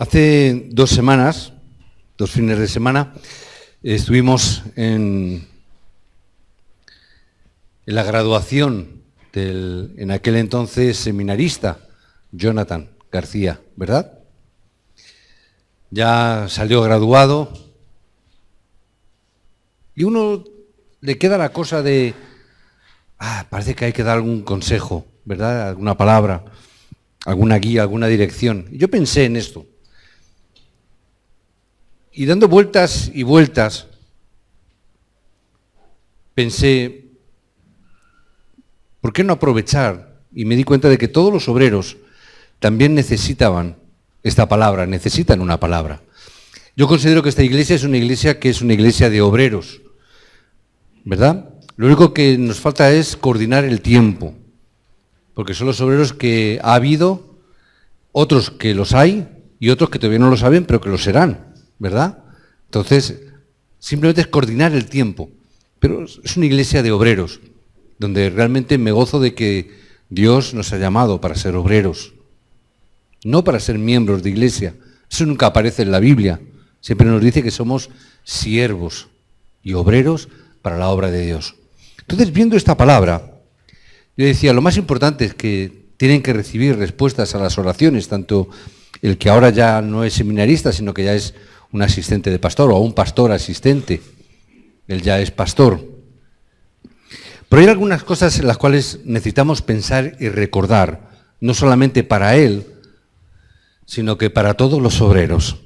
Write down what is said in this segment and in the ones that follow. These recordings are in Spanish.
Hace 2 semanas, 2 fines de semana, estuvimos en la graduación del, en aquel entonces, seminarista, Jonathan García, ¿verdad? Ya salió graduado y uno le queda la cosa de, parece que hay que dar algún consejo, ¿verdad? Alguna palabra, alguna guía, alguna dirección. Y yo pensé en esto. Y dando vueltas y vueltas, pensé, ¿por qué no aprovechar? Y me di cuenta de que todos los obreros también necesitaban esta palabra, necesitan una palabra. Yo considero que esta iglesia es una iglesia de obreros, ¿verdad? Lo único que nos falta es coordinar el tiempo, porque son los obreros que ha habido, otros que los hay y otros que todavía no lo saben, pero que lo serán, ¿verdad? Entonces, simplemente es coordinar el tiempo. Pero es una iglesia de obreros, donde realmente me gozo de que Dios nos ha llamado para ser obreros, no para ser miembros de iglesia. Eso nunca aparece en la Biblia. Siempre nos dice que somos siervos y obreros para la obra de Dios. Entonces, viendo esta palabra, yo decía, lo más importante es que tienen que recibir respuestas a las oraciones, tanto el que ahora ya no es seminarista, sino que ya es un asistente de pastor o un pastor asistente. Él ya es pastor. Pero hay algunas cosas en las cuales necesitamos pensar y recordar, no solamente para él, sino que para todos los obreros.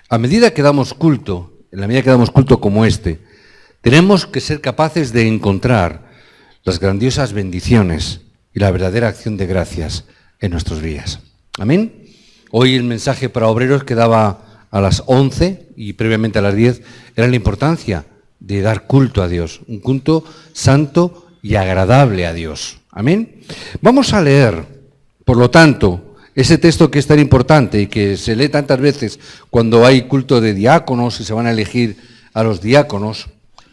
A medida que damos culto, en la medida que damos culto como este, tenemos que ser capaces de encontrar las grandiosas bendiciones y la verdadera acción de gracias en nuestros días. Amén. Hoy el mensaje para obreros que daba a las 11 y previamente a las 10 era la importancia de dar culto a Dios, un culto santo y agradable a Dios. Amén. Vamos a leer, por lo tanto, ese texto que es tan importante y que se lee tantas veces cuando hay culto de diáconos y se van a elegir a los diáconos,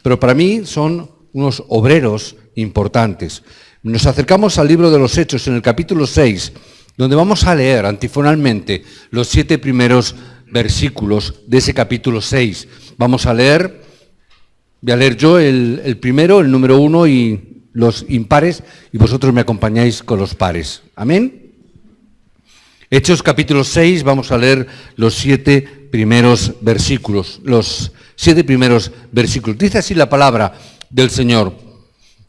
pero para mí son unos obreros importantes. Nos acercamos al libro de los Hechos en el capítulo 6, donde vamos a leer antifonalmente los 7 primeros versículos de ese capítulo 6. Vamos a leer, voy a leer yo el primero, el número 1 y los impares, y vosotros me acompañáis con los pares. Amén. Hechos capítulo 6, vamos a leer los 7 primeros versículos. Los 7 primeros versículos. Dice así la palabra del Señor.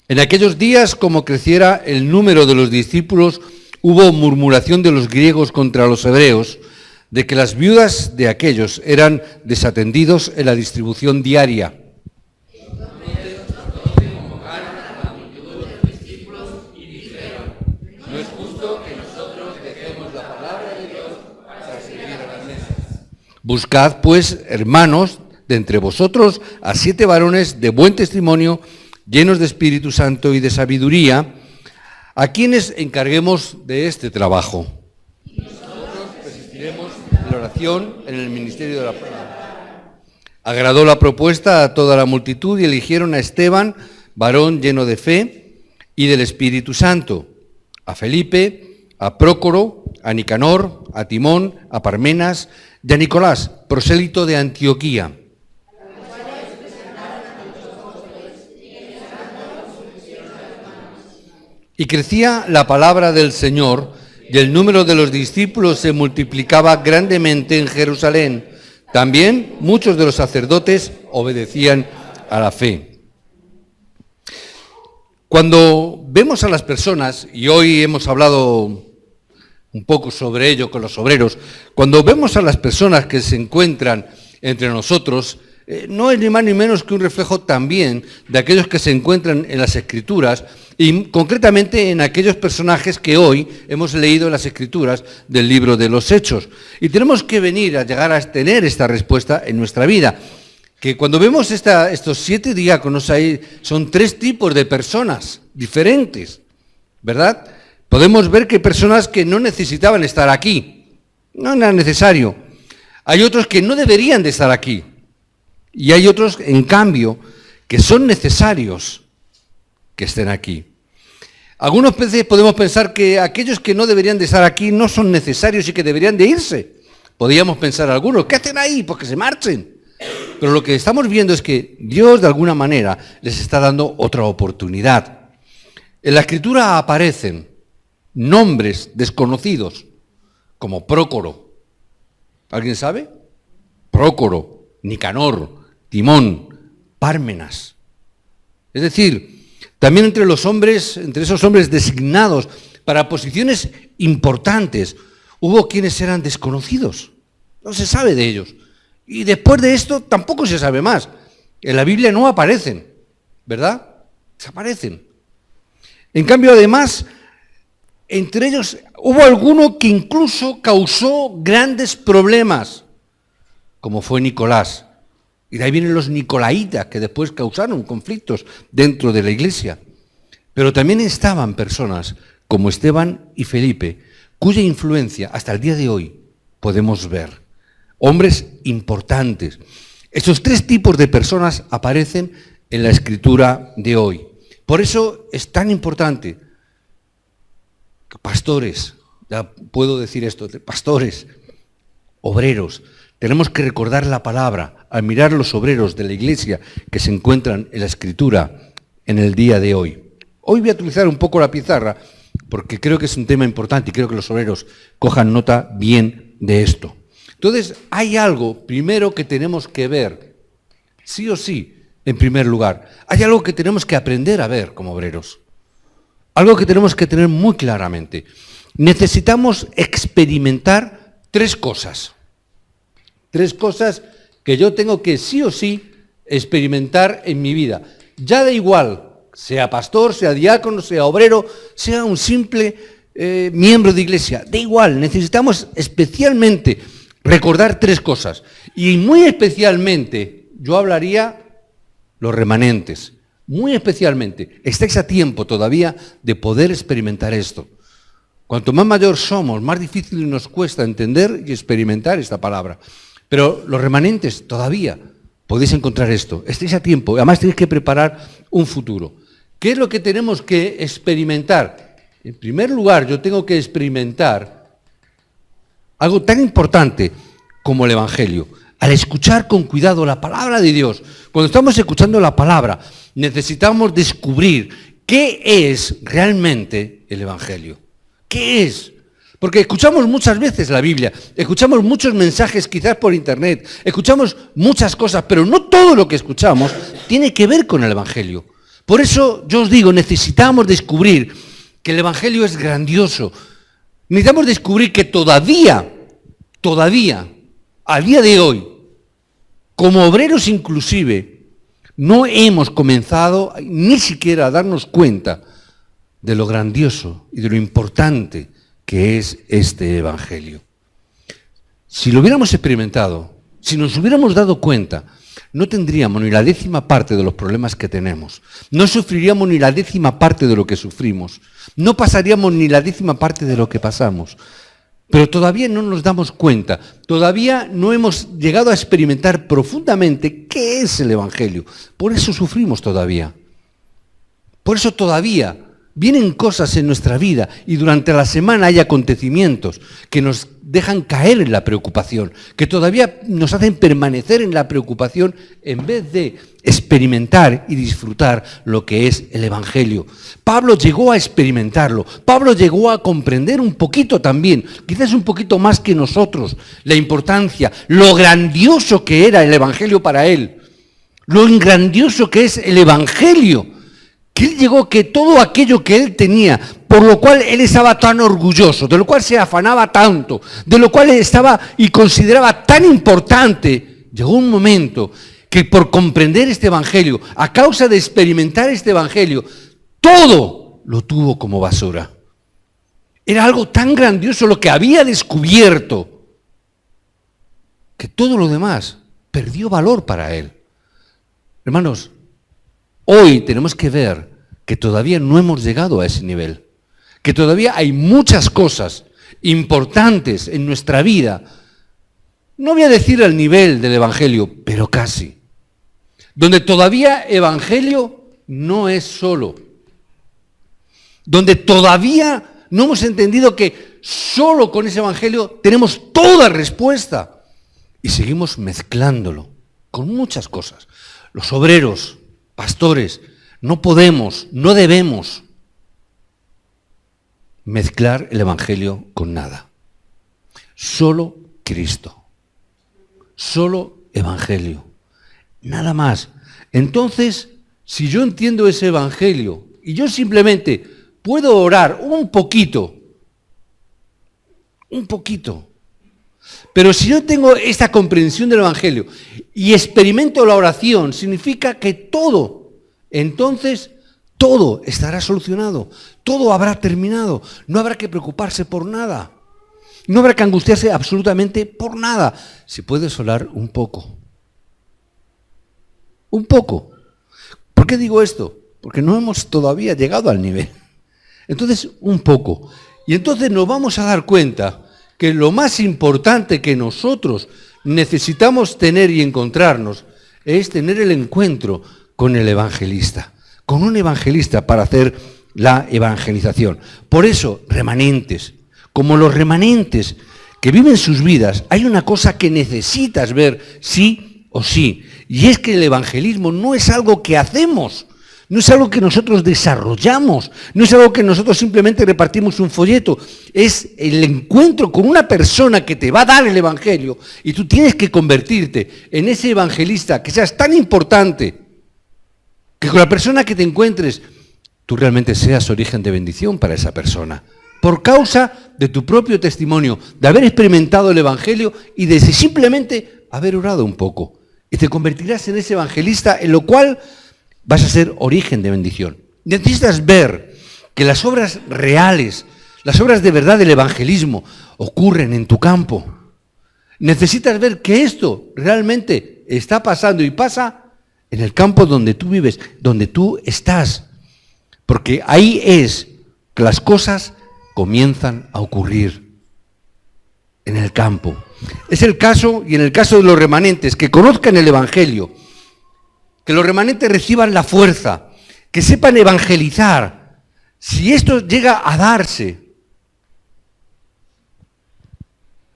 En aquellos días, como creciera el número de los discípulos, hubo murmuración de los griegos contra los hebreos, de que las viudas de aquellos eran desatendidos en la distribución diaria. No es justo que nosotros dejemos la palabra de Dios para servir a las mesas. Buscad, pues, hermanos, de entre vosotros a 7 varones de buen testimonio, llenos de Espíritu Santo y de sabiduría, a quienes encarguemos de este trabajo. Nosotros persistiremos en la oración, en el ministerio de la palabra. Agradó la propuesta a toda la multitud y eligieron a Esteban, varón lleno de fe y del Espíritu Santo, a Felipe, a Prócoro, a Nicanor, a Timón, a Parmenas y a Nicolás, prosélito de Antioquía. Y crecía la palabra del Señor, y el número de los discípulos se multiplicaba grandemente en Jerusalén. También muchos de los sacerdotes obedecían a la fe. Cuando vemos a las personas, y hoy hemos hablado un poco sobre ello con los obreros, cuando vemos a las personas que se encuentran entre nosotros, no es ni más ni menos que un reflejo también de aquellos que se encuentran en las Escrituras y concretamente en aquellos personajes que hoy hemos leído en las Escrituras del libro de los Hechos. Y tenemos que venir a llegar a tener esta respuesta en nuestra vida. Que cuando vemos estos 7 diáconos ahí, son 3 tipos de personas diferentes, ¿verdad? Podemos ver que hay personas que no necesitaban estar aquí, no era necesario. Hay otros que no deberían de estar aquí. Y hay otros, en cambio, que son necesarios que estén aquí. Algunas veces podemos pensar que aquellos que no deberían de estar aquí no son necesarios y que deberían de irse. Podríamos pensar algunos, ¿qué hacen ahí? Pues que se marchen. Pero lo que estamos viendo es que Dios de alguna manera les está dando otra oportunidad. En la Escritura aparecen nombres desconocidos, como Prócoro. ¿Alguien sabe? Prócoro, Nicanor, Timón, Pármenas. Es decir, también entre esos hombres designados para posiciones importantes, hubo quienes eran desconocidos. No se sabe de ellos. Y después de esto tampoco se sabe más. En la Biblia no aparecen, ¿verdad? Desaparecen. En cambio, además, entre ellos hubo alguno que incluso causó grandes problemas, como fue Nicolás. Y de ahí vienen los nicolaitas, que después causaron conflictos dentro de la iglesia. Pero también estaban personas como Esteban y Felipe, cuya influencia hasta el día de hoy podemos ver. Hombres importantes. Estos tres tipos de personas aparecen en la Escritura de hoy. Por eso es tan importante que pastores, ya puedo decir esto, pastores, obreros, tenemos que recordar la palabra al mirar los obreros de la iglesia que se encuentran en la Escritura en el día de hoy. Hoy voy a utilizar un poco la pizarra porque creo que es un tema importante y creo que los obreros cojan nota bien de esto. Entonces, hay algo primero que tenemos que ver, sí o sí, en primer lugar. Hay algo que tenemos que aprender a ver como obreros. Algo que tenemos que tener muy claramente. Necesitamos experimentar tres cosas. Tres cosas que yo tengo que sí o sí experimentar en mi vida. Ya da igual, sea pastor, sea diácono, sea obrero, sea un simple miembro de iglesia. Da igual, necesitamos especialmente recordar tres cosas. Y muy especialmente, yo hablaría los remanentes. Muy especialmente, estáis a tiempo todavía de poder experimentar esto. Cuanto más mayor somos, más difícil nos cuesta entender y experimentar esta palabra. Pero los remanentes todavía podéis encontrar esto. Estáis a tiempo. Además tenéis que preparar un futuro. ¿Qué es lo que tenemos que experimentar? En primer lugar, yo tengo que experimentar algo tan importante como el Evangelio. Al escuchar con cuidado la palabra de Dios, cuando estamos escuchando la palabra, necesitamos descubrir qué es realmente el Evangelio. ¿Qué es? Porque escuchamos muchas veces la Biblia, escuchamos muchos mensajes quizás por internet, escuchamos muchas cosas, pero no todo lo que escuchamos tiene que ver con el Evangelio. Por eso yo os digo, necesitamos descubrir que el Evangelio es grandioso. Necesitamos descubrir que todavía, a día de hoy, como obreros inclusive, no hemos comenzado ni siquiera a darnos cuenta de lo grandioso y de lo importante que es este Evangelio. Si lo hubiéramos experimentado, si nos hubiéramos dado cuenta, no tendríamos ni la 10ª parte de los problemas que tenemos, no sufriríamos ni la 10ª parte de lo que sufrimos, no pasaríamos ni la 10ª parte de lo que pasamos. Pero todavía no nos damos cuenta, todavía no hemos llegado a experimentar profundamente qué es el Evangelio. Por eso sufrimos todavía. Por eso todavía vienen cosas en nuestra vida y durante la semana hay acontecimientos que nos dejan caer en la preocupación, que todavía nos hacen permanecer en la preocupación en vez de experimentar y disfrutar lo que es el Evangelio. Pablo llegó a experimentarlo, Pablo llegó a comprender un poquito también, quizás un poquito más que nosotros, la importancia, lo grandioso que era el Evangelio para él, lo grandioso que es el Evangelio. Que él llegó que todo aquello que él tenía, por lo cual él estaba tan orgulloso, de lo cual se afanaba tanto, de lo cual estaba y consideraba tan importante, llegó un momento que por comprender este Evangelio, a causa de experimentar este Evangelio, todo lo tuvo como basura. Era algo tan grandioso lo que había descubierto, que todo lo demás perdió valor para él. Hermanos, hoy tenemos que ver que todavía no hemos llegado a ese nivel, que todavía hay muchas cosas importantes en nuestra vida, no voy a decir al nivel del Evangelio, pero casi, donde todavía Evangelio no es solo, donde todavía No hemos entendido que solo con ese Evangelio tenemos toda respuesta. Y seguimos mezclándolo con muchas cosas. Los obreros, pastores, no podemos, no debemos mezclar el Evangelio con nada. Solo Cristo. Solo Evangelio. Nada más. Entonces, si yo entiendo ese Evangelio y yo simplemente puedo orar un poquito, pero si yo tengo esta comprensión del Evangelio y experimento la oración, significa que todo, entonces todo estará solucionado, todo habrá terminado, no habrá que preocuparse por nada, no habrá que angustiarse absolutamente por nada. Si puedes orar un poco. Un poco. ¿Por qué digo esto? Porque no hemos todavía llegado al nivel. Entonces, un poco. Y entonces nos vamos a dar cuenta que lo más importante que nosotros necesitamos tener y encontrarnos es tener el encuentro con el evangelista, con un evangelista para hacer la evangelización. Por eso, remanentes, como los remanentes que viven sus vidas, hay una cosa que necesitas ver sí o sí, y es que el evangelismo no es algo que hacemos, no es algo que nosotros desarrollamos, no es algo que nosotros simplemente repartimos un folleto, es el encuentro con una persona que te va a dar el evangelio y tú tienes que convertirte en ese evangelista, que seas tan importante, que con la persona que te encuentres, tú realmente seas origen de bendición para esa persona, por causa de tu propio testimonio, de haber experimentado el evangelio y de simplemente haber orado un poco. Y te convertirás en ese evangelista, en lo cual vas a ser origen de bendición. Necesitas ver que las obras reales, las obras de verdad del evangelismo ocurren en tu campo. Necesitas ver que esto realmente está pasando y pasa en el campo donde tú vives, donde tú estás. Porque ahí es que las cosas comienzan a ocurrir, en el campo. Es el caso, y en el caso de los remanentes, que conozcan el evangelio, que los remanentes reciban la fuerza, que sepan evangelizar. Si esto llega a darse,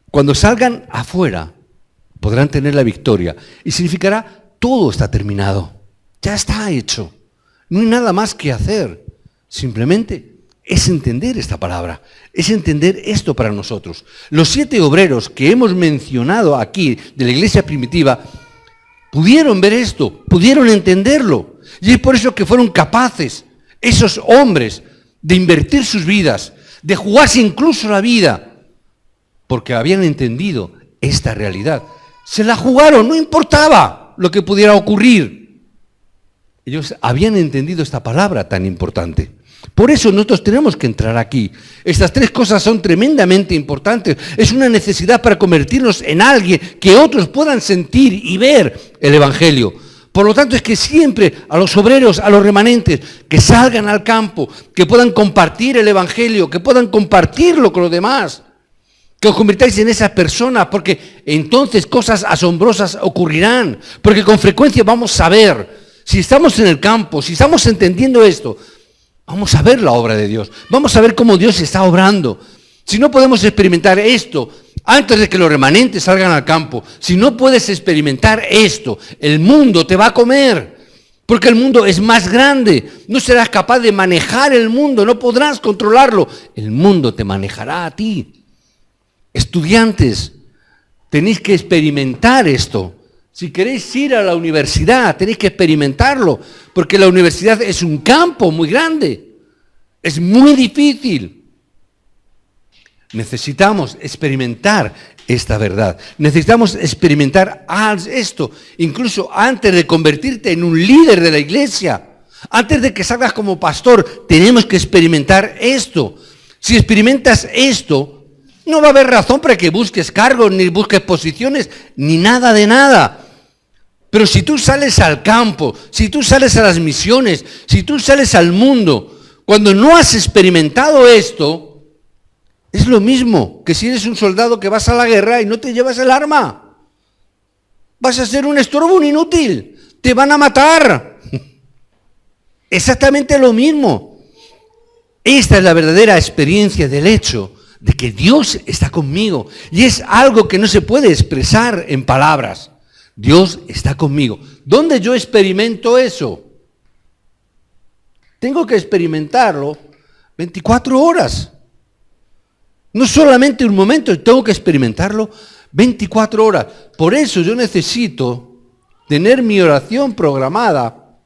cuando salgan afuera, podrán tener la victoria. Y significará, todo está terminado, ya está hecho. No hay nada más que hacer. Simplemente es entender esta palabra, es entender esto para nosotros. Los 7 obreros que hemos mencionado aquí de la iglesia primitiva, pudieron ver esto, pudieron entenderlo. Y es por eso que fueron capaces, esos hombres, de invertir sus vidas, de jugarse incluso la vida, porque habían entendido esta realidad. Se la jugaron, no importaba lo que pudiera ocurrir. Ellos habían entendido esta palabra tan importante. Por eso nosotros tenemos que entrar aquí. Estas 3 cosas son tremendamente importantes. Es una necesidad para convertirnos en alguien que otros puedan sentir y ver el evangelio. Por lo tanto, es que siempre a los obreros, a los remanentes, que salgan al campo, que puedan compartir el evangelio, que puedan compartirlo con los demás, que os convirtáis en esas personas, porque entonces cosas asombrosas ocurrirán, porque con frecuencia vamos a ver, si estamos en el campo, si estamos entendiendo esto, vamos a ver la obra de Dios, vamos a ver cómo Dios está obrando. Si no podemos experimentar esto antes de que los remanentes salgan al campo, si no puedes experimentar esto, el mundo te va a comer, porque el mundo es más grande, no serás capaz de manejar el mundo, no podrás controlarlo, el mundo te manejará a ti. Estudiantes, tenéis que experimentar esto. Si queréis ir a la universidad, tenéis que experimentarlo, porque la universidad es un campo muy grande, es muy difícil. Necesitamos experimentar esta verdad, necesitamos experimentar esto, incluso antes de convertirte en un líder de la iglesia, antes de que salgas como pastor, tenemos que experimentar esto. Si experimentas esto, no va a haber razón para que busques cargos, ni busques posiciones, ni nada de nada. Pero si tú sales al campo, si tú sales a las misiones, si tú sales al mundo, cuando no has experimentado esto, es lo mismo que si eres un soldado que vas a la guerra y no te llevas el arma. Vas a ser un estorbo, un inútil. Te van a matar. Exactamente lo mismo. Esta es la verdadera experiencia del hecho de que Dios está conmigo. Y es algo que no se puede expresar en palabras. Dios está conmigo. ¿Dónde yo experimento eso? Tengo que experimentarlo 24 horas. No solamente un momento, tengo que experimentarlo 24 horas. Por eso yo necesito tener mi oración programada.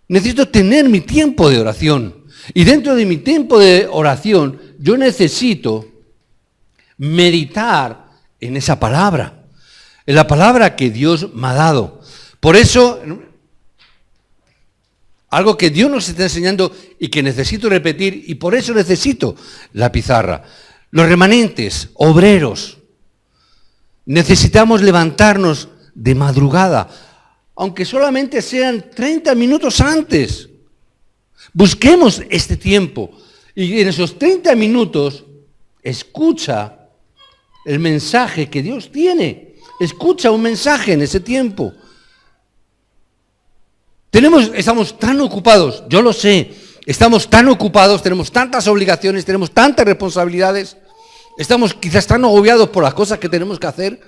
Necesito tener mi tiempo de oración. Y dentro de mi tiempo de oración, yo necesito meditar en esa palabra. En la palabra que Dios me ha dado. Por eso, algo que Dios nos está enseñando y que necesito repetir, y por eso necesito la pizarra. Los remanentes, obreros, necesitamos levantarnos de madrugada, aunque solamente sean 30 minutos antes. Busquemos este tiempo y en esos 30 minutos escucha el mensaje que Dios tiene. Escucha un mensaje en ese tiempo. Estamos tan ocupados, yo lo sé, estamos tan ocupados, tenemos tantas obligaciones, tenemos tantas responsabilidades, estamos quizás tan agobiados por las cosas que tenemos que hacer,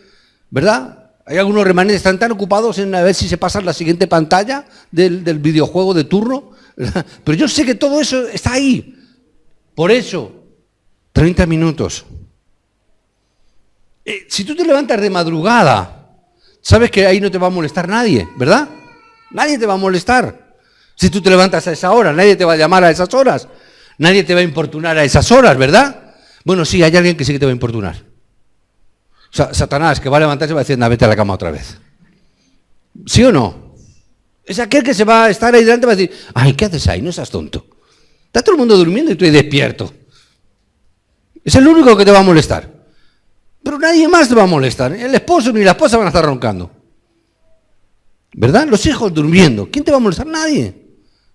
¿verdad? Hay algunos remanentes que están tan ocupados en a ver si se pasan la siguiente pantalla del videojuego de turno, ¿verdad? Pero yo sé que todo eso está ahí. Por eso, 30 minutos. Si tú te levantas de madrugada, sabes que ahí no te va a molestar nadie, ¿verdad? Nadie te va a molestar. Si tú te levantas a esa hora, nadie te va a llamar a esas horas. Nadie te va a importunar a esas horas, ¿verdad? Bueno, sí, hay alguien que sí que te va a importunar. Satanás, que va a levantarse y va a decir, vete a la cama otra vez. ¿Sí o no? Es aquel que se va a estar ahí delante y va a decir, ay, ¿qué haces ahí? No seas tonto. Está todo el mundo durmiendo y tú ahí despierto. Es el único que te va a molestar. Pero nadie más te va a molestar. El esposo ni la esposa van a estar roncando. ¿Verdad? Los hijos durmiendo. ¿Quién te va a molestar? Nadie.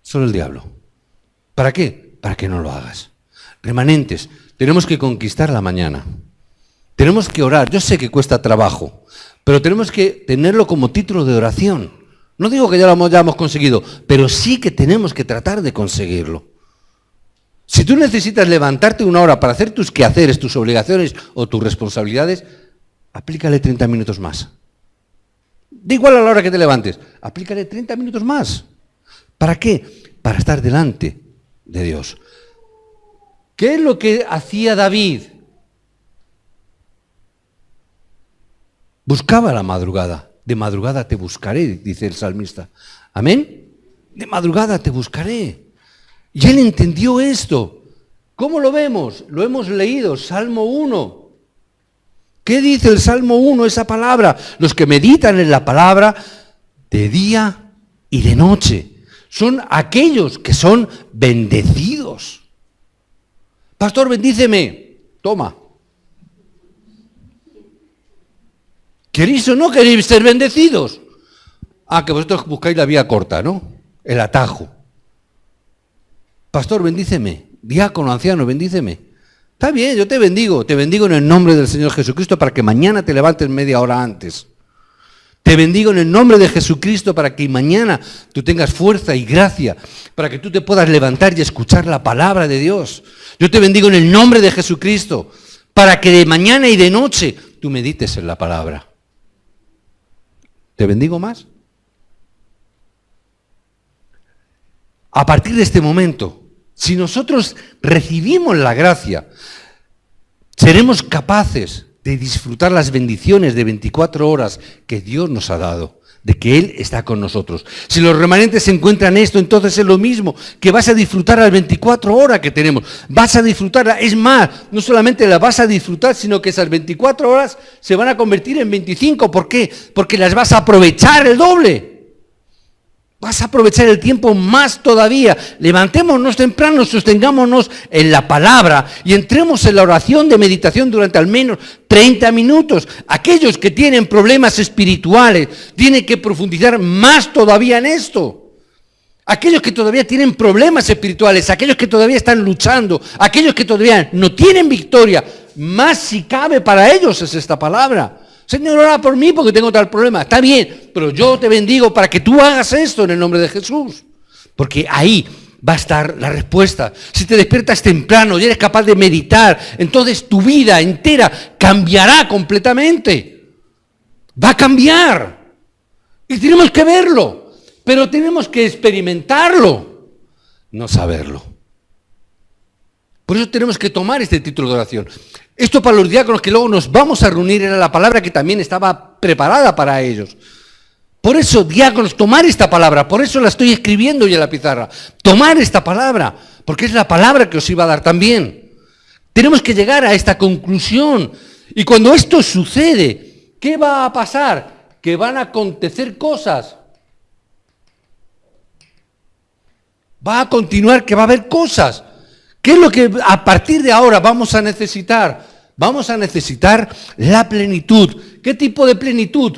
Solo el diablo. ¿Para qué? Para que no lo hagas. Remanentes, tenemos que conquistar la mañana. Tenemos que orar. Yo sé que cuesta trabajo, pero tenemos que tenerlo como título de oración. No digo que ya lo hayamos conseguido, pero sí que tenemos que tratar de conseguirlo. Si tú necesitas levantarte una hora para hacer tus quehaceres, tus obligaciones o tus responsabilidades, aplícale 30 minutos más. Da igual a la hora que te levantes, aplícale 30 minutos más. ¿Para qué? Para estar delante de Dios. ¿Qué es lo que hacía David? Buscaba la madrugada. De madrugada te buscaré, dice el salmista. ¿Amén? De madrugada te buscaré. Y él entendió esto. ¿Cómo lo vemos? Lo hemos leído, Salmo 1. ¿Qué dice el Salmo 1, esa palabra? Los que meditan en la palabra de día y de noche son aquellos que son bendecidos. Pastor, bendíceme. Toma. ¿Queréis o no queréis ser bendecidos? Ah, que vosotros buscáis la vía corta, ¿no? El atajo. Pastor, bendíceme. Diácono, anciano, bendíceme. Está bien, yo te bendigo en el nombre del Señor Jesucristo para que mañana te levantes media hora antes. Te bendigo en el nombre de Jesucristo para que mañana tú tengas fuerza y gracia, para que tú te puedas levantar y escuchar la palabra de Dios. Yo te bendigo en el nombre de Jesucristo para que de mañana y de noche tú medites en la palabra. ¿Te bendigo más? A partir de este momento, si nosotros recibimos la gracia, seremos capaces de disfrutar las bendiciones de 24 horas que Dios nos ha dado, de que Él está con nosotros. Si los remanentes encuentran esto, entonces es lo mismo, que vas a disfrutar las 24 horas que tenemos. Vas a disfrutarla, es más, no solamente la vas a disfrutar, sino que esas 24 horas se van a convertir en 25. ¿Por qué? Porque las vas a aprovechar el doble. Vas a aprovechar el tiempo más todavía. Levantémonos temprano, sostengámonos en la palabra y entremos en la oración de meditación durante al menos 30 minutos. Aquellos que tienen problemas espirituales tienen que profundizar más todavía en esto. Aquellos que todavía tienen problemas espirituales, aquellos que todavía están luchando, aquellos que todavía no tienen victoria, más si cabe para ellos es esta palabra. Señor, ora por mí porque tengo tal problema. Está bien, pero yo te bendigo para que tú hagas esto en el nombre de Jesús. Porque ahí va a estar la respuesta. Si te despiertas temprano y eres capaz de meditar, entonces tu vida entera cambiará completamente. Va a cambiar. Y tenemos que verlo, pero tenemos que experimentarlo, no saberlo. Por eso tenemos que tomar este título de oración. Esto para los diáconos que luego nos vamos a reunir era la palabra que también estaba preparada para ellos. Por eso, diáconos, tomar esta palabra, por eso la estoy escribiendo hoy en la pizarra. Tomar esta palabra, porque es la palabra que os iba a dar también. Tenemos que llegar a esta conclusión. Y cuando esto sucede, ¿qué va a pasar? Que van a acontecer cosas. Va a continuar, que va a haber cosas. ¿Qué es lo que a partir de ahora vamos a necesitar? Vamos a necesitar la plenitud. ¿Qué tipo de plenitud?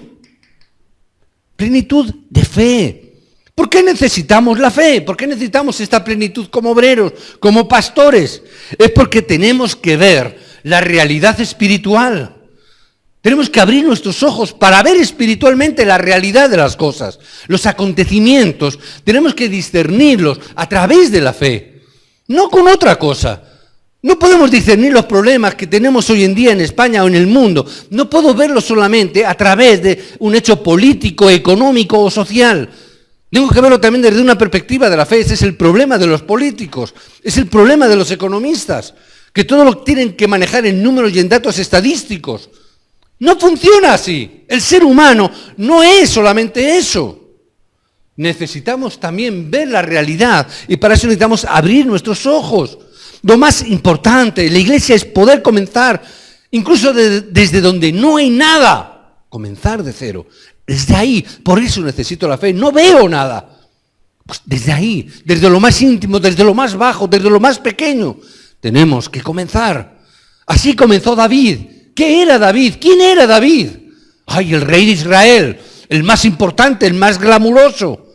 Plenitud de fe. ¿Por qué necesitamos la fe? ¿Por qué necesitamos esta plenitud como obreros, como pastores? Es porque tenemos que ver la realidad espiritual. Tenemos que abrir nuestros ojos para ver espiritualmente la realidad de las cosas, los acontecimientos. Tenemos que discernirlos a través de la fe, no con otra cosa. No podemos discernir los problemas que tenemos hoy en día en España o en el mundo. No puedo verlos solamente a través de un hecho político, económico o social. Tengo que verlo también desde una perspectiva de la fe. Ese es el problema de los políticos, es el problema de los economistas, que todo lo tienen que manejar en números y en datos estadísticos. No funciona así. El ser humano no es solamente eso. Necesitamos también ver la realidad y para eso necesitamos abrir nuestros ojos. Lo más importante en la iglesia es poder comenzar, incluso desde donde no hay nada, comenzar de cero. Desde ahí, por eso necesito la fe. No veo nada. Pues desde ahí, desde lo más íntimo, desde lo más bajo, desde lo más pequeño, tenemos que comenzar. Así comenzó David. ¿Qué era David? ¿Quién era David? ¡Ay, el rey de Israel! El más importante, el más glamuroso.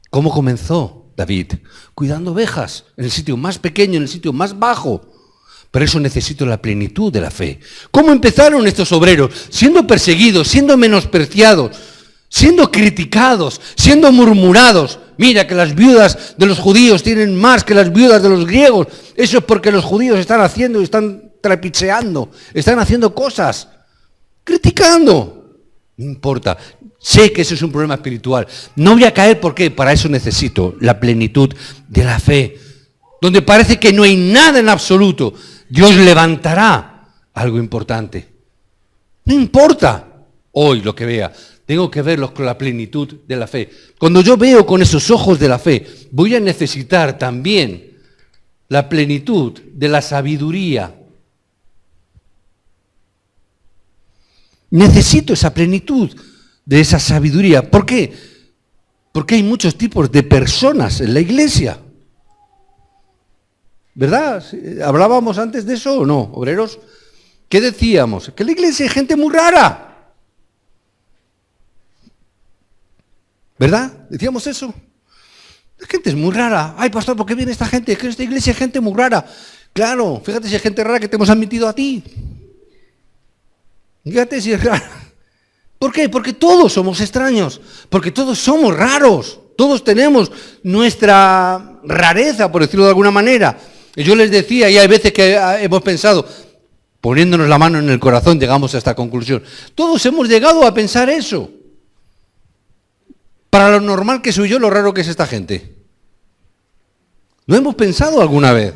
¿Cómo comenzó David? Cuidando ovejas, en el sitio más pequeño, en el sitio más bajo. Por eso necesito la plenitud de la fe. ¿Cómo empezaron estos obreros? Siendo perseguidos, siendo menospreciados, siendo criticados, siendo murmurados. Mira que las viudas de los judíos tienen más que las viudas de los griegos. Eso es porque los judíos están haciendo, están trapicheando, están haciendo cosas, criticando. No importa. Sé que eso es un problema espiritual. No voy a caer, ¿por qué? Para eso necesito la plenitud de la fe. Donde parece que no hay nada en absoluto, Dios levantará algo importante. No importa hoy lo que vea, tengo que verlos con la plenitud de la fe. Cuando yo veo con esos ojos de la fe, voy a necesitar también la plenitud de la sabiduría. Necesito esa plenitud de esa sabiduría. ¿Por qué? Porque hay muchos tipos de personas en la iglesia. ¿Verdad? ¿Hablábamos antes de eso o no, obreros? ¿Qué decíamos? Que en la iglesia hay gente muy rara. ¿Verdad? ¿Decíamos eso? La gente es muy rara. Ay, pastor, ¿por qué viene esta gente? Es que en esta iglesia hay gente muy rara. Claro, fíjate si hay gente rara que te hemos admitido a ti. Fíjate si es rara. ¿Por qué? Porque todos somos extraños, porque todos somos raros, todos tenemos nuestra rareza, por decirlo de alguna manera. Y yo les decía, y hay veces que hemos pensado, poniéndonos la mano en el corazón, llegamos a esta conclusión. Todos hemos llegado a pensar eso. Para lo normal que soy yo, lo raro que es esta gente. ¿Lo hemos pensado alguna vez?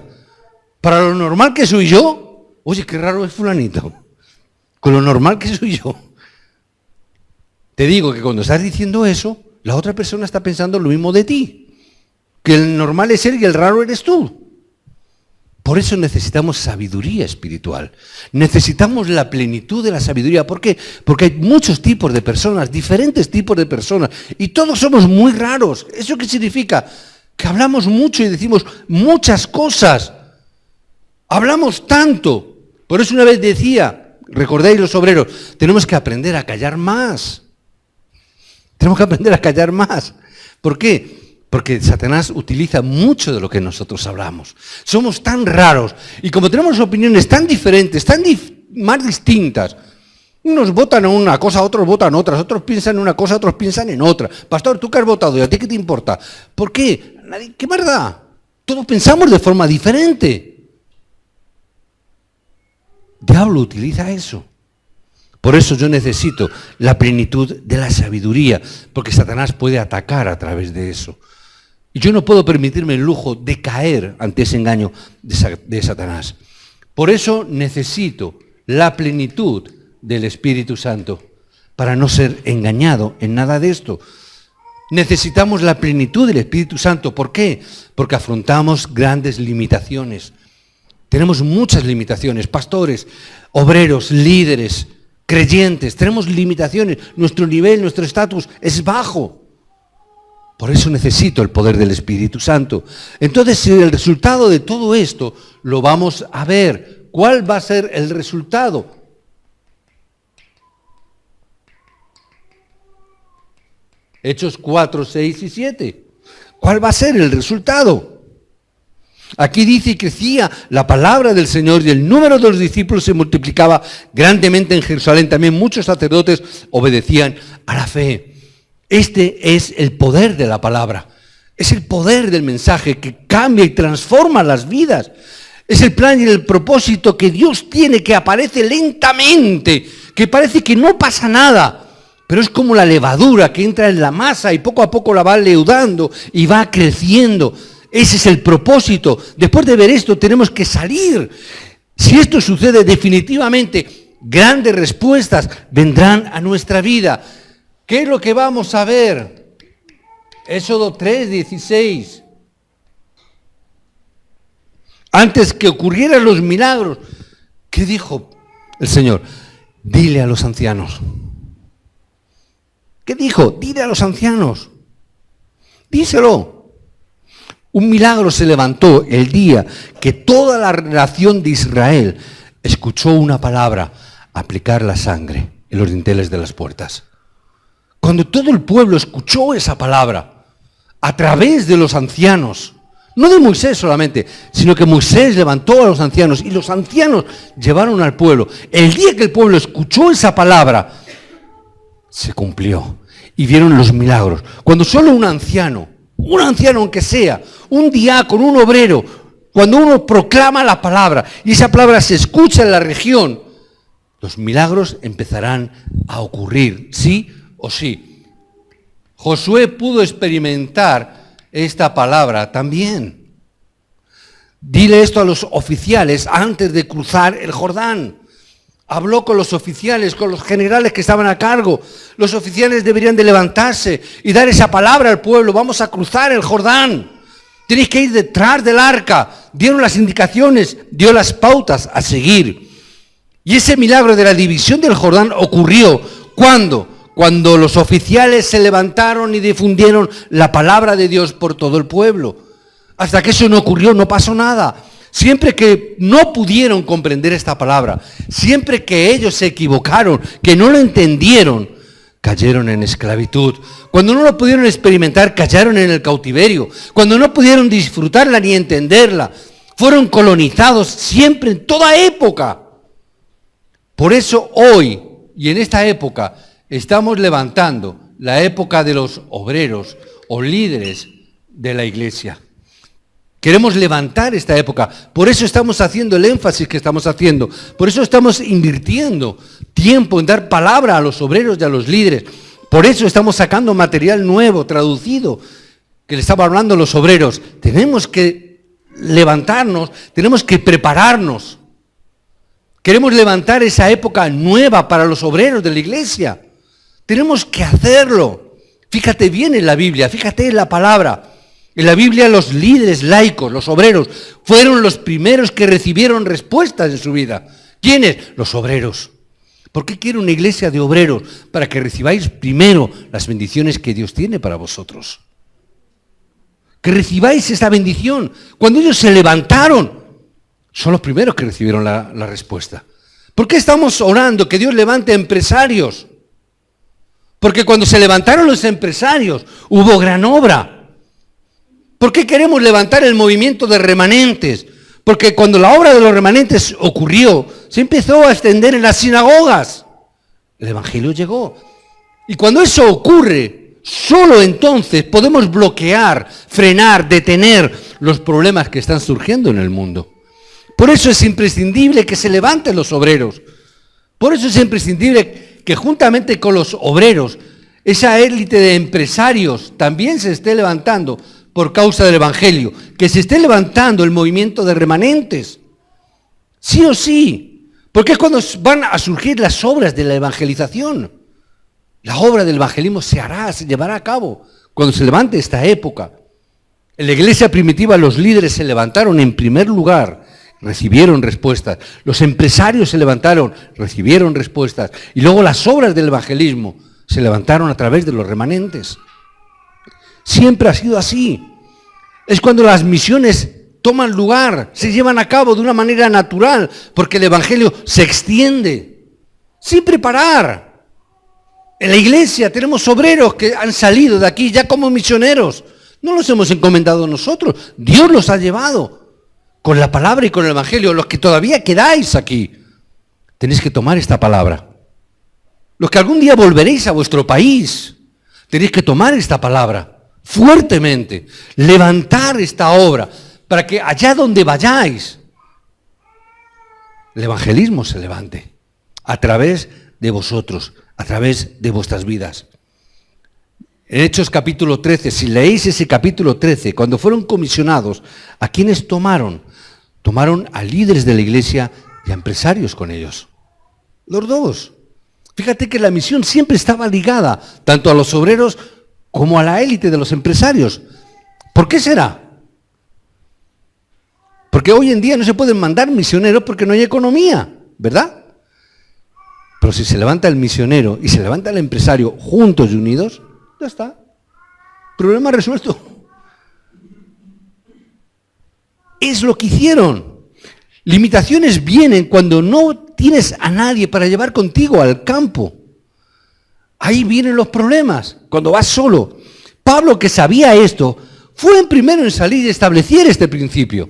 Para lo normal que soy yo, oye, qué raro es fulanito. Con lo normal que soy yo. Te digo que cuando estás diciendo eso, la otra persona está pensando lo mismo de ti. Que el normal es él y el raro eres tú. Por eso necesitamos sabiduría espiritual. Necesitamos la plenitud de la sabiduría. ¿Por qué? Porque hay muchos tipos de personas, diferentes tipos de personas. Y todos somos muy raros. ¿Eso qué significa? Que hablamos mucho y decimos muchas cosas. Hablamos tanto. Por eso una vez decía, recordáis los obreros, tenemos que aprender a callar más. Tenemos que aprender a callar más. ¿Por qué? Porque Satanás utiliza mucho de lo que nosotros hablamos. Somos tan raros y como tenemos opiniones tan diferentes, más distintas, unos votan en una cosa, otros votan en otras, otros piensan en una cosa, otros piensan en otra. Pastor, ¿tú qué has votado? ¿Y a ti qué te importa? ¿Por qué? ¿Qué más da? Todos pensamos de forma diferente. Diablo utiliza eso. Por eso yo necesito la plenitud de la sabiduría, porque Satanás puede atacar a través de eso. Y yo no puedo permitirme el lujo de caer ante ese engaño de Satanás. Por eso necesito la plenitud del Espíritu Santo, para no ser engañado en nada de esto. Necesitamos la plenitud del Espíritu Santo. ¿Por qué? Porque afrontamos grandes limitaciones. Tenemos muchas limitaciones, pastores, obreros, líderes, creyentes, tenemos limitaciones. Nuestro nivel, nuestro estatus es bajo. Por eso necesito el poder del Espíritu Santo. Entonces, el resultado de todo esto lo vamos a ver. ¿Cuál va a ser el resultado? Hechos 4, 6 y 7. ¿Cuál va a ser el resultado? Aquí dice: y crecía la palabra del Señor y el número de los discípulos se multiplicaba grandemente en Jerusalén. También muchos sacerdotes obedecían a la fe. Este es el poder de la palabra. Es el poder del mensaje que cambia y transforma las vidas. Es el plan y el propósito que Dios tiene, que aparece lentamente, que parece que no pasa nada. Pero es como la levadura que entra en la masa y poco a poco la va leudando y va creciendo. Ese es el propósito. Después de ver esto tenemos que salir. Si esto sucede, definitivamente grandes respuestas vendrán a nuestra vida. ¿Qué es lo que vamos a ver? Éxodo 3, 16. Antes que ocurrieran los milagros, ¿qué dijo el Señor? Dile a los ancianos. ¿Qué dijo? Dile a los ancianos. Díselo. Un milagro se levantó el día que toda la nación de Israel escuchó una palabra: aplicar la sangre en los dinteles de las puertas. Cuando todo el pueblo escuchó esa palabra, a través de los ancianos, no de Moisés solamente, sino que Moisés levantó a los ancianos y los ancianos llevaron al pueblo. El día que el pueblo escuchó esa palabra, se cumplió y vieron los milagros. Cuando solo un anciano aunque sea, un diácono, un obrero, cuando uno proclama la palabra y esa palabra se escucha en la región, los milagros empezarán a ocurrir, sí o sí. Josué pudo experimentar esta palabra también. Dile esto a los oficiales antes de cruzar el Jordán. Habló con los oficiales, con los generales que estaban a cargo. Los oficiales deberían de levantarse y dar esa palabra al pueblo: vamos a cruzar el Jordán. Tenéis que ir detrás del arca. Dieron las indicaciones, dio las pautas a seguir. Y ese milagro de la división del Jordán ocurrió cuando los oficiales se levantaron y difundieron la palabra de Dios por todo el pueblo. Hasta que eso no ocurrió, no pasó nada. Siempre que no pudieron comprender esta palabra, siempre que ellos se equivocaron, que no lo entendieron, cayeron en esclavitud. Cuando no lo pudieron experimentar, cayeron en el cautiverio. Cuando no pudieron disfrutarla ni entenderla, fueron colonizados siempre, en toda época. Por eso hoy, y en esta época, estamos levantando la época de los obreros o líderes de la iglesia. Queremos levantar esta época. Por eso estamos haciendo el énfasis que estamos haciendo. Por eso estamos invirtiendo tiempo en dar palabra a los obreros y a los líderes. Por eso estamos sacando material nuevo, traducido, que le estaba hablando a los obreros. Tenemos que levantarnos, tenemos que prepararnos. Queremos levantar esa época nueva para los obreros de la iglesia. Tenemos que hacerlo. Fíjate bien en la Biblia, fíjate en la palabra. En la Biblia los líderes laicos, los obreros, fueron los primeros que recibieron respuestas en su vida. ¿Quiénes? Los obreros. ¿Por qué quiero una iglesia de obreros? Para que recibáis primero las bendiciones que Dios tiene para vosotros. Que recibáis esta bendición. Cuando ellos se levantaron, son los primeros que recibieron la respuesta. ¿Por qué estamos orando que Dios levante empresarios? Porque cuando se levantaron los empresarios, hubo gran obra. ¿Por qué queremos levantar el movimiento de remanentes? Porque cuando la obra de los remanentes ocurrió, se empezó a extender en las sinagogas. El evangelio llegó. Y cuando eso ocurre, Solo entonces podemos bloquear, frenar, detener los problemas que están surgiendo en el mundo. Por eso es imprescindible que se levanten los obreros. Por eso es imprescindible que juntamente con los obreros, esa élite de empresarios también se esté levantando por causa del Evangelio, que se esté levantando el movimiento de remanentes. Sí o sí, porque es cuando van a surgir las obras de la evangelización. La obra del evangelismo se llevará a cabo cuando se levante esta época. En la iglesia primitiva los líderes se levantaron en primer lugar, recibieron respuestas. Los empresarios se levantaron, recibieron respuestas. Y luego las obras del evangelismo se levantaron a través de los remanentes. Siempre ha sido así. Es cuando las misiones toman lugar, se llevan a cabo de una manera natural, porque el evangelio se extiende, sin preparar. En la iglesia tenemos obreros que han salido de aquí ya como misioneros. No los hemos encomendado nosotros, Dios los ha llevado con la palabra y con el evangelio. Los que todavía quedáis aquí, tenéis que tomar esta palabra. Los que algún día volveréis a vuestro país, tenéis que tomar esta palabra fuertemente, levantar esta obra, para que allá donde vayáis, el evangelismo se levante, a través de vosotros, a través de vuestras vidas. En Hechos capítulo 13, si leéis ese capítulo 13, cuando fueron comisionados, ¿a quiénes tomaron? Tomaron a líderes de la iglesia y a empresarios con ellos. Los dos. Fíjate que la misión siempre estaba ligada, tanto a los obreros como a la élite de los empresarios. ¿Por qué será? Porque hoy en día no se pueden mandar misioneros porque no hay economía, ¿verdad? Pero si se levanta el misionero y se levanta el empresario juntos y unidos, ya está. Problema resuelto. Es lo que hicieron. Limitaciones vienen cuando no tienes a nadie para llevar contigo al campo. Ahí vienen los problemas, cuando vas solo. Pablo, que sabía esto, fue el primero en salir y establecer este principio.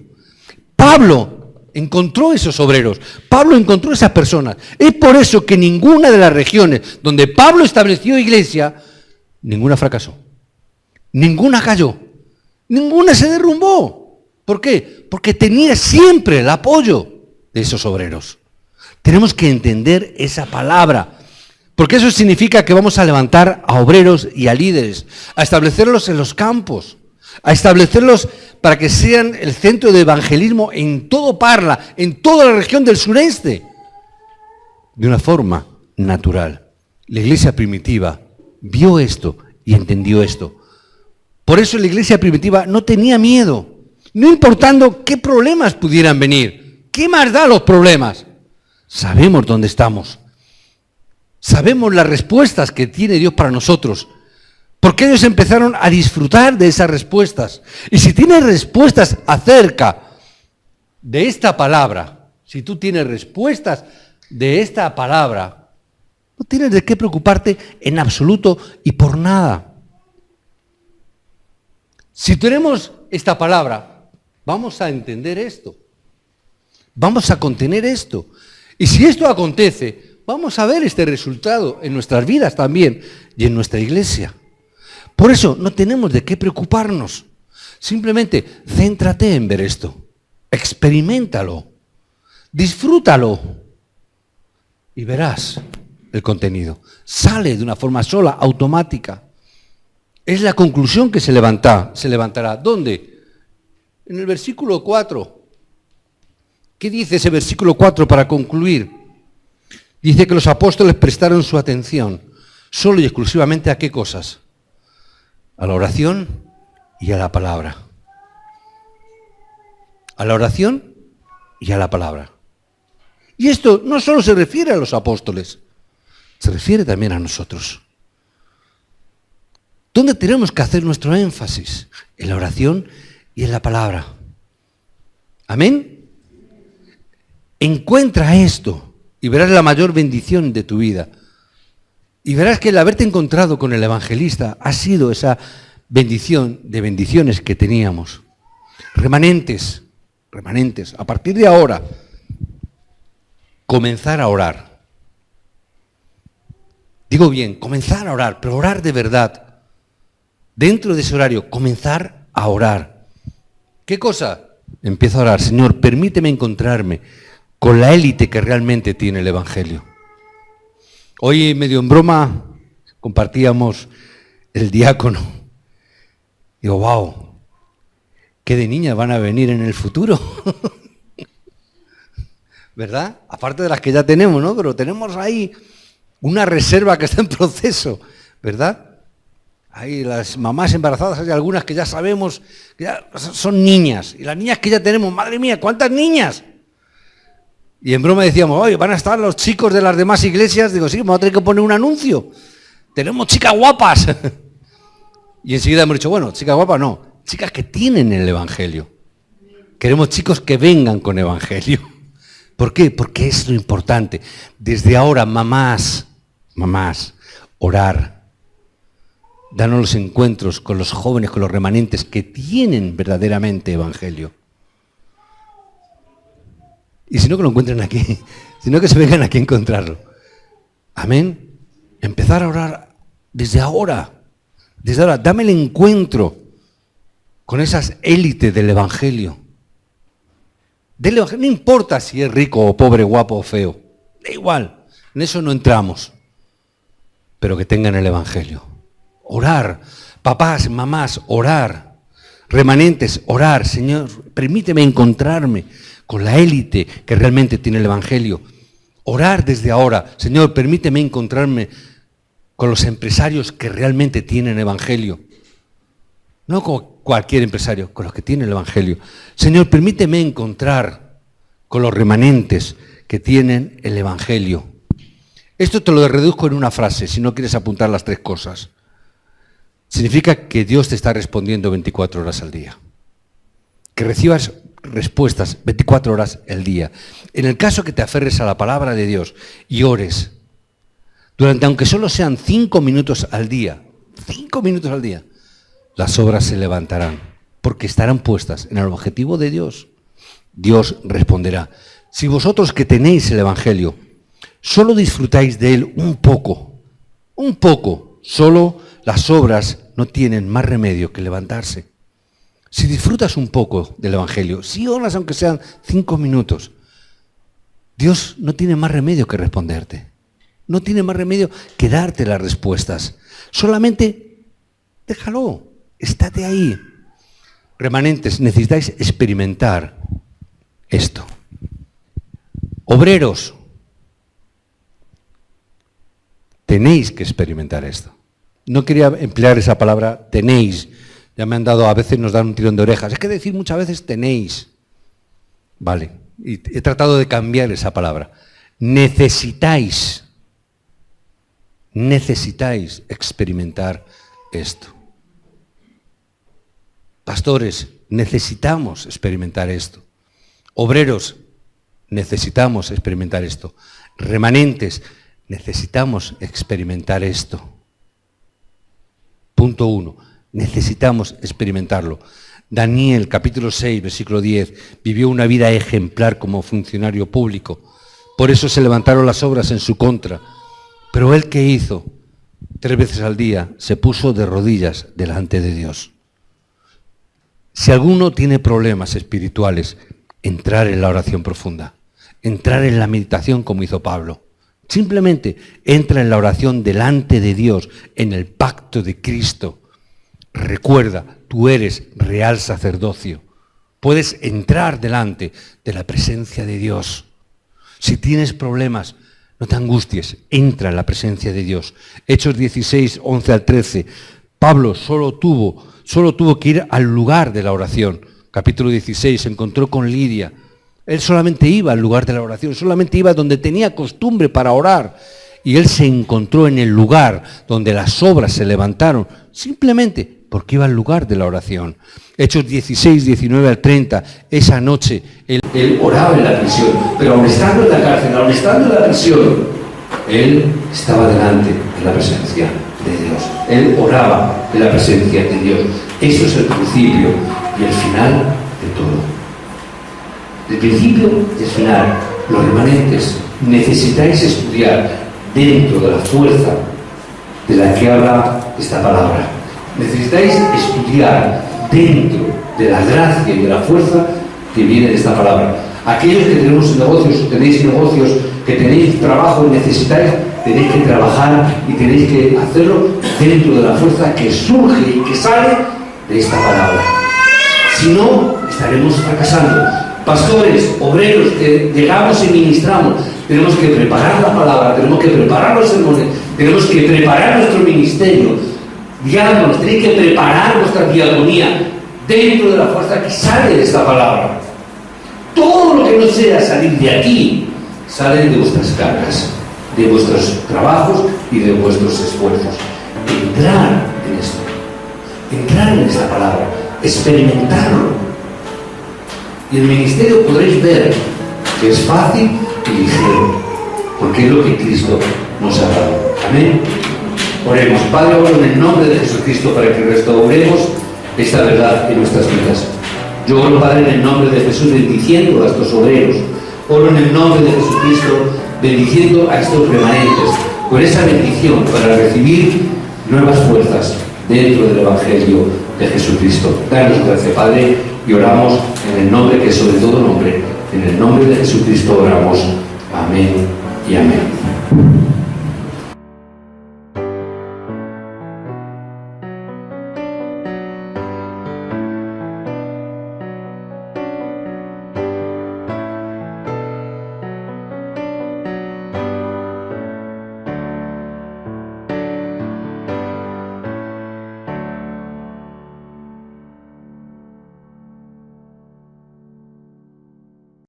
Pablo encontró esos obreros, Pablo encontró esas personas. Es por eso que ninguna de las regiones donde Pablo estableció iglesia, ninguna fracasó, ninguna cayó, ninguna se derrumbó. ¿Por qué? Porque tenía siempre el apoyo de esos obreros. Tenemos que entender esa palabra, porque eso significa que vamos a levantar a obreros y a líderes, a establecerlos en los campos, a establecerlos para que sean el centro de evangelismo en todo Parla, en toda la región del sureste, de una forma natural. La iglesia primitiva vio esto y entendió esto. Por eso la iglesia primitiva no tenía miedo, no importando qué problemas pudieran venir. ¿Qué más da los problemas? Sabemos dónde estamos. Sabemos las respuestas que tiene Dios para nosotros. Porque ellos empezaron a disfrutar de esas respuestas. Y si tienes respuestas acerca de esta palabra, si tú tienes respuestas de esta palabra, no tienes de qué preocuparte en absoluto y por nada. Si tenemos esta palabra, vamos a entender esto. Vamos a contener esto. Y si esto acontece, vamos a ver este resultado en nuestras vidas también y en nuestra iglesia. Por eso no tenemos de qué preocuparnos. Simplemente céntrate en ver esto. Experiméntalo. Disfrútalo. Y verás el contenido. Sale de una forma sola, automática. Es la conclusión que se levantará. ¿Dónde? En el versículo 4. ¿Qué dice ese versículo 4 para concluir? Dice que los apóstoles prestaron su atención solo y exclusivamente a qué cosas. A la oración y a la palabra. A la oración y a la palabra. Y esto no solo se refiere a los apóstoles, se refiere también a nosotros. ¿Dónde tenemos que hacer nuestro énfasis? En la oración y en la palabra. ¿Amén? Encuentra esto y verás la mayor bendición de tu vida. Y verás que el haberte encontrado con el evangelista ha sido esa bendición de bendiciones que teníamos. Remanentes. A partir de ahora, comenzar a orar. Digo bien, comenzar a orar, pero orar de verdad. dentro de ese horario, comenzar a orar. ¿Qué cosa? Empiezo a orar. Señor, permíteme encontrarme con la élite que realmente tiene el Evangelio. Hoy, medio en broma, compartíamos el diácono. Digo, wow, ¿qué de niñas van a venir en el futuro? ¿Verdad? Aparte de las que ya tenemos, ¿no? Pero tenemos ahí una reserva que está en proceso, ¿verdad? Hay las mamás embarazadas, hay algunas que ya sabemos que ya son niñas. Y las niñas que ya tenemos, madre mía, ¿cuántas niñas? Y en broma decíamos, oye, van a estar los chicos de las demás iglesias. Digo, sí, vamos a tener que poner un anuncio. Tenemos chicas guapas. Y enseguida hemos dicho, bueno, chicas guapas no, chicas que tienen el Evangelio. Queremos chicos que vengan con Evangelio. ¿Por qué? Porque es lo importante. Desde ahora, mamás, orar. Danos los encuentros con los jóvenes, con los remanentes que tienen verdaderamente Evangelio. Y si no, que lo encuentren aquí. Si no, que se vengan aquí a encontrarlo. Amén. Empezar a orar desde ahora. Desde ahora, dame el encuentro con esas élites del Evangelio. Del Evangelio. No importa si es rico o pobre, guapo o feo. Da igual. En eso no entramos. Pero que tengan el Evangelio. Orar. Papás, mamás, orar. Remanentes, orar. Señor, permíteme encontrarme con la élite que realmente tiene el Evangelio. Orar desde ahora. Señor, permíteme encontrarme con los empresarios que realmente tienen Evangelio. No con cualquier empresario, con los que tienen el Evangelio. Señor, permíteme encontrar con los remanentes que tienen el Evangelio. Esto te lo reduzco en una frase, si no quieres apuntar las 3 cosas. Significa que Dios te está respondiendo 24 horas al día. Que recibas respuestas 24 horas al día. En el caso que te aferres a la palabra de Dios y ores, durante aunque solo sean 5 minutos al día, 5 minutos al día, las obras se levantarán, porque estarán puestas en el objetivo de Dios. Dios responderá. Si vosotros que tenéis el Evangelio, solo disfrutáis de él un poco, solo las obras no tienen más remedio que levantarse. Si disfrutas un poco del Evangelio, si oras aunque sean 5 minutos, Dios no tiene más remedio que responderte. No tiene más remedio que darte las respuestas. Solamente déjalo, estate ahí. Remanentes, necesitáis experimentar esto. Obreros, tenéis que experimentar esto. No quería emplear esa palabra, tenéis. Ya me han dado, a veces nos dan un tirón de orejas. Es que decir muchas veces tenéis. Vale, y he tratado de cambiar esa palabra. Necesitáis experimentar esto. Pastores, necesitamos experimentar esto. Obreros, necesitamos experimentar esto. Remanentes, necesitamos experimentar esto. Punto 1. Necesitamos experimentarlo. Daniel, capítulo 6, versículo 10, vivió una vida ejemplar como funcionario público. Por eso se levantaron las obras en su contra. Pero él, ¿qué hizo? 3 veces al día se puso de rodillas delante de Dios. Si alguno tiene problemas espirituales, entrar en la oración profunda, entrar en la meditación como hizo Pablo. Simplemente entra en la oración delante de Dios, en el pacto de Cristo. Recuerda, tú eres real sacerdocio. Puedes entrar delante de la presencia de Dios. Si tienes problemas, no te angusties, entra en la presencia de Dios. Hechos 16, 11 al 13. Pablo solo tuvo que ir al lugar de la oración. Capítulo 16, se encontró con Lidia. Él solamente iba al lugar de la oración, solamente iba donde tenía costumbre para orar. Y él se encontró en el lugar donde las obras se levantaron, simplemente porque iba al lugar de la oración. Hechos 16, 19 al 30, esa noche él oraba en la prisión, pero aun estando en la cárcel, aun estando en la prisión, él estaba delante de la presencia de Dios. Él oraba en la presencia de Dios. Eso es el principio y el final de todo. El principio y el final, los remanentes, necesitáis estudiar dentro de la fuerza de la que habla esta palabra. necesitáis estudiar dentro de la gracia y de la fuerza que viene de esta palabra. Aquellos que tenemos negocios, tenéis negocios, que tenéis trabajo y necesitáis, tenéis que trabajar y tenéis que hacerlo dentro de la fuerza que surge y que sale de esta palabra. Si no, estaremos fracasando. Pastores, obreros que llegamos y ministramos, tenemos que preparar la palabra, tenemos que preparar los sermones, tenemos que preparar nuestro ministerio. Diáconos, tenéis que preparar vuestra diaconía dentro de la fuerza que sale de esta palabra. Todo lo que no sea salir de aquí, sale de vuestras cargas, de vuestros trabajos y de vuestros esfuerzos. Entrar en esto, entrar en esta palabra, experimentarlo. Y el ministerio podréis ver que es fácil y ligero, porque es lo que Cristo nos ha dado. Amén. Oremos. Padre, oro en el nombre de Jesucristo para que restauremos esta verdad en nuestras vidas. Yo oro, Padre, en el nombre de Jesús, bendiciendo a estos obreros. Oro en el nombre de Jesucristo, bendiciendo a estos remanentes, con esa bendición para recibir nuevas fuerzas dentro del Evangelio de Jesucristo. Danos gracias, Padre, y oramos en el nombre que es sobre todo nombre. En el nombre de Jesucristo oramos. Amén y amén.